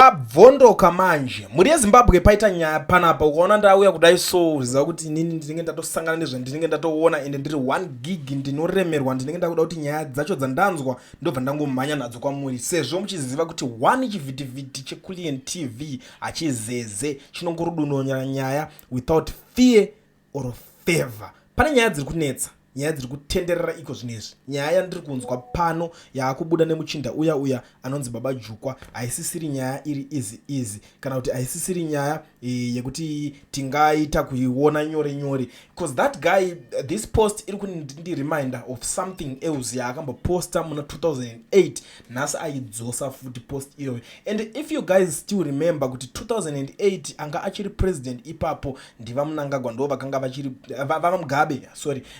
Zvabvondoka manje muri yeZimbabwe paita nyaya panapa ukaona ndauya kudai so ziva kuti inini ndinenge ndatosangana nezvandinenge ndatoona ende ndiri 1 gig ndinoremerwa ndinenge ndakuda kuti nyaya dzacho dzandanzwa ndobva ndangomhanya nadzo kwamuri sezvo muchiziva kuti 1 chivhitivhiti cheCullion TV hachizeze chinongorudunonyera nyaya without fear or favor. Pane nyaya dziri kunetsa, nyaya dziri kutenderera iko zvinezvi. Nyaya yandiri kunzwa pano yakubuda nemuchinda uya anonzi Baba Jukwa haisisiri nyaya iri easy kana kuti haisisiri nyaya yekuti tingaita kuiona nyore because that guy this post iri kundi reminder of something else yaakamboposta muna 2008 nhasi aidzosa futi post iyoyo. And if you guys still remember kuti 2008 anga achiri president ipapo ndiva Mnangagwa ndo vakanga vachiri vaMugabe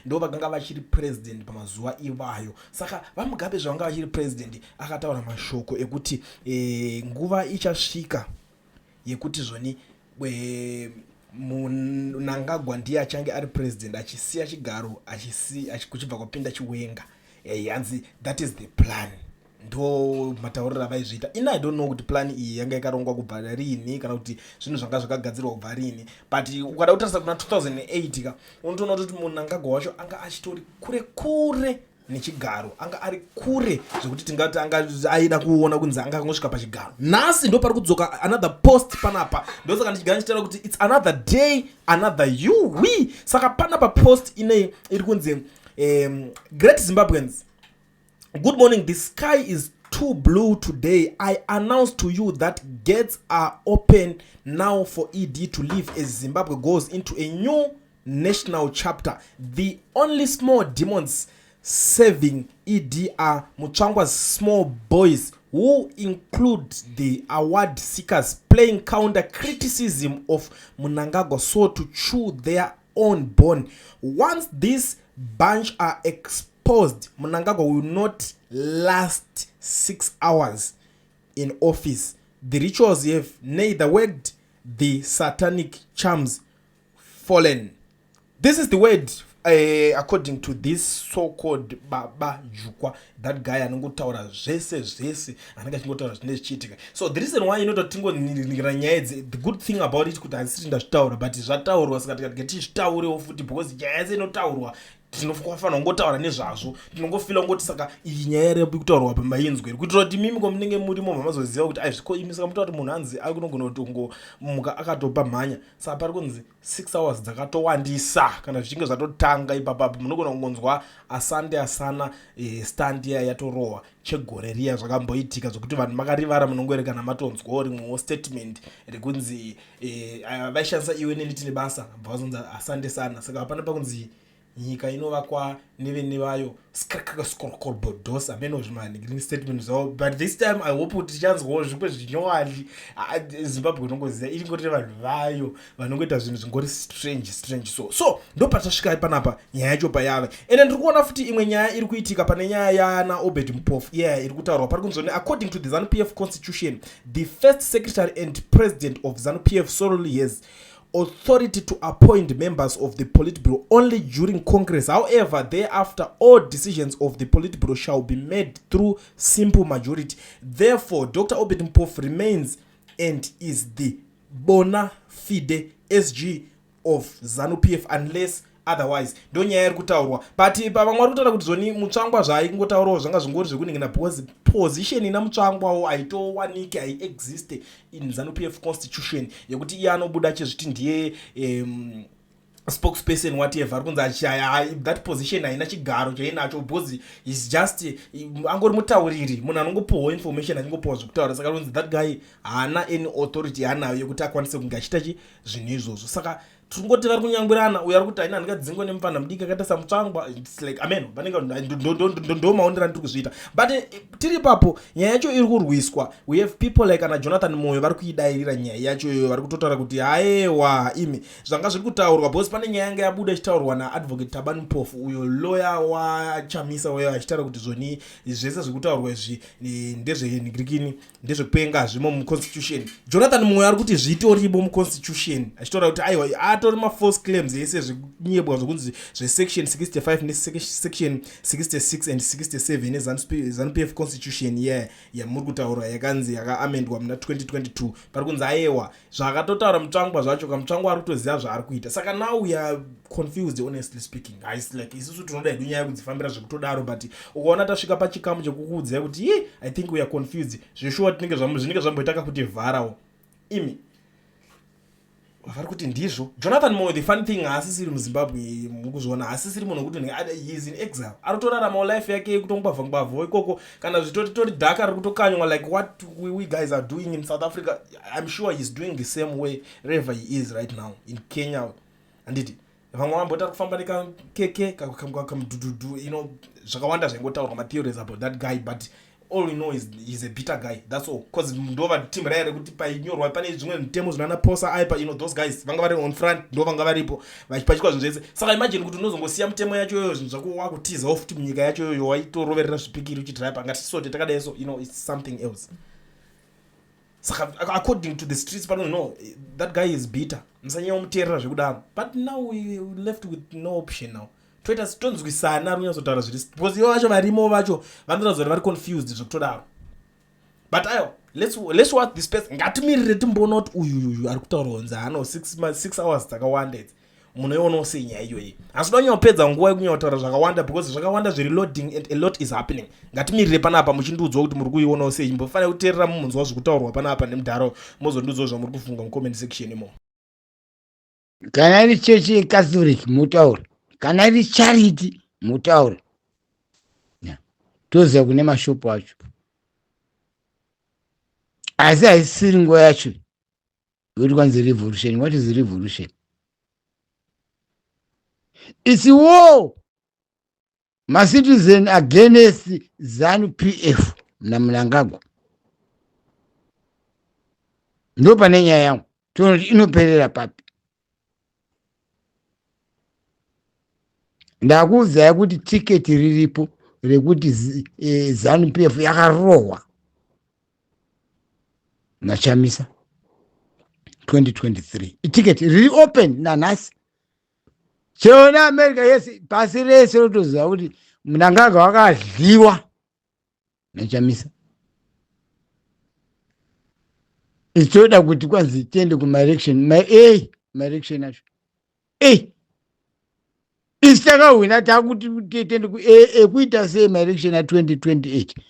ndo vakanga vachiri president pamazuva iwayo. Saka vaMugabe zvavanga vachiri president akataura mashoko ekuti nguva ichasvika yekuti zvoni Mnangagwa ndiye achange ari president achisiya chigaro kuchibva kwapinda chiwenga. Yanzi that is the plan. Ndo matauriro avaizviita. I don't know kuti plan iyi yanga yakarongwa kubva riini kana kuti zvinhu zvanga zvakagadzirwa kubva riini, but ukada kutarisa kuna 2008 ka unotoona kuti Mnangagwa wacho anga achitori kure nechigaro, anga ari kure zvekuti tingati anga aida kuona kunzi anga angosvika pachigaro. Nhasi ndo pari kudzoka another post panapa, ndo saka ndichigara ndichitaura kuti it's another day another you we. Saka panapa post inei iri kunzi Great Zimbabweans, good morning. The sky is too blue today. I announce to you that gates are open now for ED to leave as Zimbabwe goes into a new national chapter. The only small demons serving ED are Muchangwa's small boys, who include the award seekers playing counter criticism of Mnangagwa so to chew their own bone. Once this bunch are exposed, Mnangagwa will not last 6 hours in office. The rituals have neither worked, the satanic charms fallen. This is the word according to this so-called Baba Jukwa, that guy anongotaura zvese anenge achingotaura zvine zvichiitika. So the reason why tingoningirira nyaya idzi, the good thing about it kuti handisiti ndazvitaura but zvataurwa saka tikati tichitaurewo futi because nyaya dzinotaurwa tinofanira kungotaura nezvazvo, tinongofila kungoti saka iyi nyaya iri kutaurwa pamainzwe kuitira kuti mimi komunenge murimo mamazoziva kuti aizviko imi saka mutaura kuti munhu hanzi ari kunogona kutongomuka akatopa mhanya. Saka pari kunzi 6 hours dzakatowandisa kana zvichinge zvatotanga ipapapo munogona kungonzwa asande asana stand iya yatorohwa chegore riya zvakamboitika zvokuti vanhu makarivara munongoerekana matonzwawo rimwewo statement rekunzi vaishandisa iwe neniti nebasa vazonzi asande sana. Saka hapana pakunzi nyika inovakwa nevene vayo skrkskrokolbodos ameno zvimani statement zvavo, but this time I hope kuti tichanzwawo zvikwe zvinyowani. Zimbabwe inongoziva ichingoti vanhu vayo vanongoita zvinhu zvingori strange so ndo patasvika panapa nyaya yacho payava. Ende ndiri kuona futi imwe nyaya iri kuitika pane nyaya yana Obed Mpofu iri kutaurwa pari kunzoni according to the ZANU-PF constitution, the first secretary and president of ZANU-PF solely has authority to appoint members of the Politburo only during Congress. However, thereafter, all decisions of the Politburo shall be made through simple majority. Therefore, Dr. Obed Mpofu remains and is the bona fide SG of ZANU-PF unless otherwise. Ndo nyaya iri kutaurwa, but vamwe vari kutaura kuti zvoni Mutsvangwa zvaaingotaurawo zvanga zvingori zvekuningina position ina Mutsvangwawo haitowanike haiexiste in ZANU-PF constitution yekuti iye anobuda achizviti ndiye spokesperson whatever ari kunzi that position haina chigaro chainacho because is just angori mutauriri munhu anongopiwawo information achingopiwa zvekutaura. Saka kunzi that guy haana any authority yaanayo yekuti akwanise kunge achiita zvinhu izvozvo. Saka tungoti vari kunyangwirana uyo ari kuti haina handingadzingwa nemufana mudiki akaita saMutsvangwa. It's like amen vanenge ndo maonero andiri kuzviita, but tiri papo nyaya yacho iri kurwiswa. We have people like ana Jonathan Moyo vari kuidairira nyaya yacho iyo, vari kutotaura kuti haewa imi zvanga zviri kutaurwa because pane nyaya yanga yabuda ichitaurwa naadvocate Thabani Mpofu uyo lawyer waChamisa wayo achitaura kuti zvoni zvese zviri kutaurwa izvi ndezvenigirikini ndezvekupenga zvimo muconstitution. Jonathan Moyo ari kuti zvitorimo muconstitution achitaura kuti aiwa atori ma-false claims ese zvekunyebwa zvekunzi zvesection 65 nesection 66 and 67 ezanupf constitution yamuri kutaura yakanzi yakaamendwa muna 2022 pari kunzi ayewa zvakatotaura mutsvangwa zvacho kamutsvangwa ari kutoziva zvaari kuita saka now we are confused honestly speaking. Like isusu tinoda hedu nyaya yekudzifambira zvekutodaro but ukaona tasvika pachikamu chekukuudzai kuti I think we are confused zveshuwa zvinenge zvamboitaka kuti vharawo imi vari kuti ndizvo Jonathan Moyo. The funny thing haasisiri muZimbabwe mukuzviona haasisiri munhu wekuti he is in exile ari kutoraramawo life yake kutongubavha ngubavhawo ikoko kana zvitotori dhaka ari kutokanywa like what we guys are doing in South Africa. I'm sure he's doing the same way wherever he is right now in Kenya. Anditi vamwe vambota kufamba nekakeke kamudududu zvakawanda zvaingotaurwa matheories about that guy but all we know is he's a bitter guy, that's all. Because ndova team raya rekuti painyorwa pane zvimwe mitemo zvinana posa aipa those guys vanga vari on front ndo vanga varipo vachipachikwa zvinhu zvese. Saka imagine kuti unozongosiya mutemo yacho yoyo zvinhu zvako wakutiza off kuti munyika yacho yoyo waitoroverera zvipikiri uchitiraipa ngatisote takadai so it's something else. Saka according to the streets pano no that guy is bitter musanyamuteerera zvekudaro but now we left with no option now. Toita tonzwisana ari kunyazotaura zviri because ivo vacho varimo vacho vanotaura kuti vari confused zvekutodaro but ayo let's watch this person ngatimirire timboona kuti uyu ari kutaura kunzi hano 6 hours dzakawanda idzi munoionawo sei nyaya iyoyi asi udanyanyopedza nguva yekunyautaura zvakawanda because zvakawanda zviri loading and a lot is happening. Ngatimirire panapa muchindiudzawo kuti muri kuionawo sei mbofanira kuteerera mumunzwa zvekutaurwa panapa nemudharo mozondiudzawo zvamuri kufunga mucomment section imo. Kana iri chechi yecatholic mutaura kana iri charity mutaura toziva kune mashopu acho asi haisiri nguva yacho yekuti kwanzi revolution. What is revolution? It's war. My citizen against ZANU-PF na Mnangagwa. Ndo pane nyaya yangu tonoti inoperera papi. Ndakuudzai kuti tiketi riripo rekuti ZANU-PF yakarohwa naChamisa 2023. Tiketi riri open nanhasi. Chona America yes pasi rese rotoziva kuti Mnangagwa wakadliwa naChamisa. Ichoda kuti kwanzi tiende kumaelection maelection acho isitakahwina takuti tiende kuita sei maelection a2028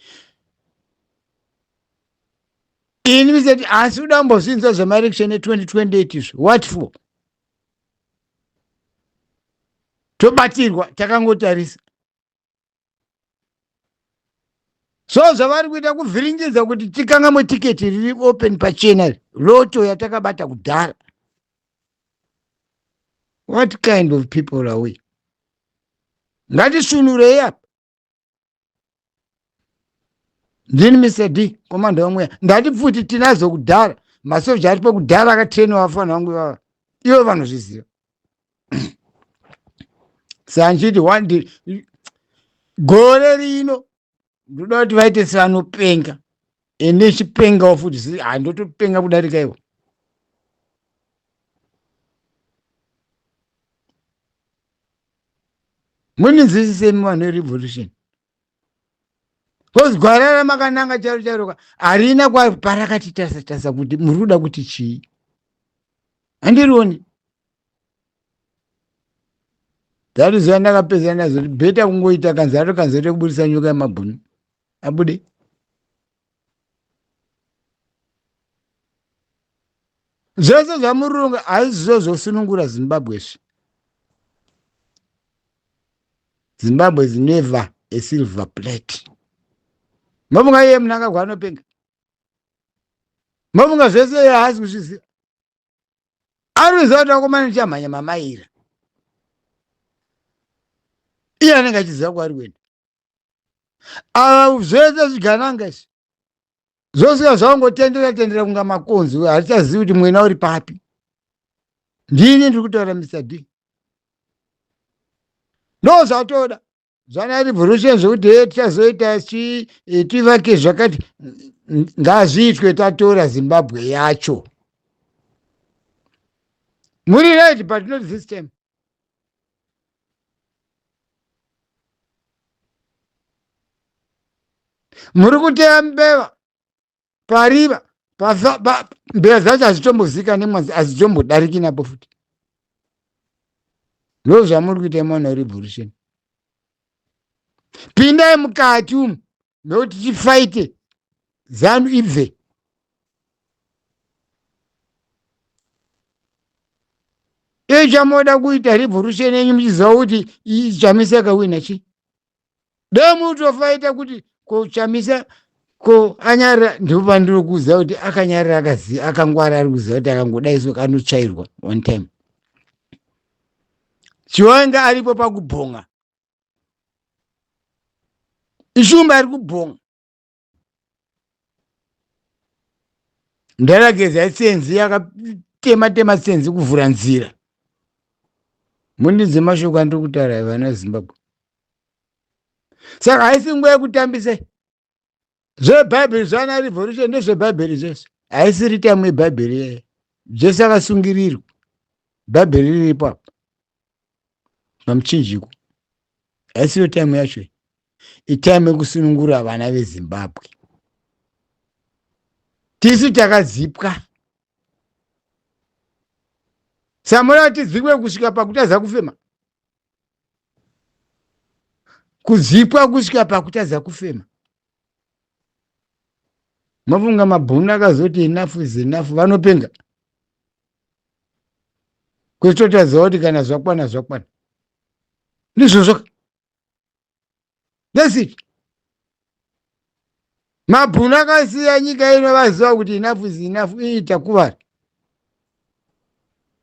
ini misati asi udambozinza zvemaelection a2028 izvo what for? Tobatirwa takangotarisa so zvavari kuita kuvhiringidza kuti tikangamwe tiketi riri open pachena loto yatakabata kudhara. What kind of people are we? Ngatisunurei apa. Ndini Mr. D komanda wamweya ndatipfuti tinazo kudhara masoja aripo kudhara akatrainiwa vafana vangu ivava ivo vanozviziva. Sanchiti wandi gore rino ndoda kuti vaite sevanopenga ene chipengawo futi handotopenga kudarika ivo. Muninzwisisei vanhu verevolution because gwara ramakananga charo harina parakati tasa kuti muri kuda kuti chii handirioni. Dzarizuva ndakapedza nazo bheta kungoita kanzaro kubudisa nyoka yemabhunu abude. Zvose zvamurunga hazvo zvosunungura Zimbabwe. Zimbabwe is never a silver plate. Mabunga iye Mnangagwa anopenga. Mabunga zvese haasi kuzviziva. Ariziva kuti akomana nichamhanya mamaira. Iye anenge achiziva kwari kuenda. Zvese zvigananga izvi zvosvika zvangotendera kunga makonzi hatichazivi kuti mwena uri papi. Ndini ndiri kutaura Mr. D. No zvatoda zvana revolution zvokuti tichazoita tivake zvakati ngazviitwe tatora Zimbabwe yacho. muri right but not this time. Muri kuteya mbeva pariva mbeva dzacho hazvitombozika nemwanzi hazvitombodariki napo futi. Ndo zvamuri kuita mona revolution. Pindai mukati umu nokuti tifaite ZANU ibve. Ichamoda kuita revolution yenyu muchiziva kuti Chamisa kawina chi. Dai mutofaita kuti ko Chamisa ko anyarira ndipo pandiri kuziva kuti akanyarira akaziva akangwara ari kuziva kuti akangodai so kanotsvairwa one time. Chiwanga aripo pakubhonga. Ishumba ari kubhonga. Ndarageza senzi yakatema senzi kuvhura nzira. Mundidze mashoko andiri kutaura vana Zimbabwe. Saka haisi nguva yekutambisa zvebhaibheri zvana revolution ndezvebhaibheri zvese. Haisi ritamu yebhaibheri yeye. Jesu akasungirirwa. Bhaibheri riripo apa. Pamuchinjiko. Haisiyo tamu yacho. Itamu yekusunungura vana veZimbabwe. Tisu takazipwa. Samura tizikwe kusvika pakutadza kufema. Kuzipwa kusvika pakutadza kufema. Mafunga mabhunu akazoti enough is enough vanopenga. Kutotadza kuti kana zvakwana zvakwana. Ndizvozvo. That's it. Mabhunu akasiya nyika ino vaziva kuti enough is enough itakuvara.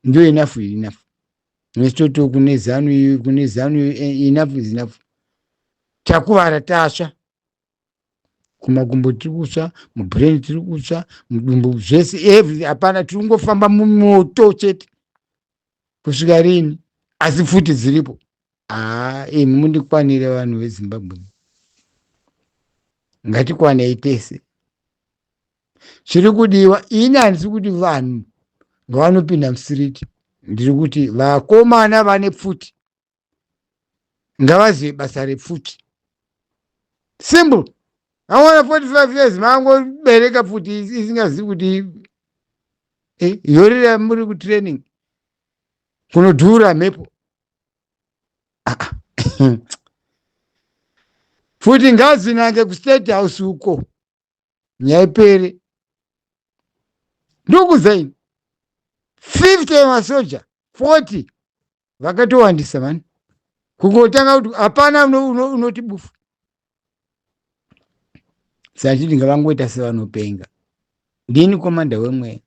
Ndio enough is enough. Nesitoto kune ZANU enough is enough. Takuvara tasha. Kumakumbo tiri kutsva, mubrain tiri kutsva, mudumbu zvese hapana tiri kungofamba mumoto chete. Kusvika rini? Asi futi dziripo. Imi mundikwanire vanhu veZimbabwe. Ngatikwanei tese. Chiri kudiwa ini handisi kuti vanhu vanopinda musiriti. Ndiri kuti vakomana vane pfuti ngavazive basa repfuti. Simple. I want 45 years mangobereka pfuti isingazivi kuti yorira muri kutraining kunodhura mhepo. Futi ngazinange kuState House uko nyaipere. Ndokuzaini 50 masoja 40 vakatowandisa mani. Kungotanga kuti hapana unoti bufu. Sachiti ngavangoita sevanopenga. Ndini komanda wemweya.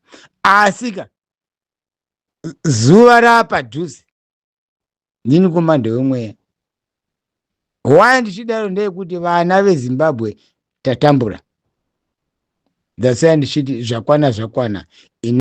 Asika zuva rapadhuze. Ndini komanda wemweya. Why ndichidaro ndeyekuti vana veZimbabwe tatambura. That's why ndichiti zvakwana.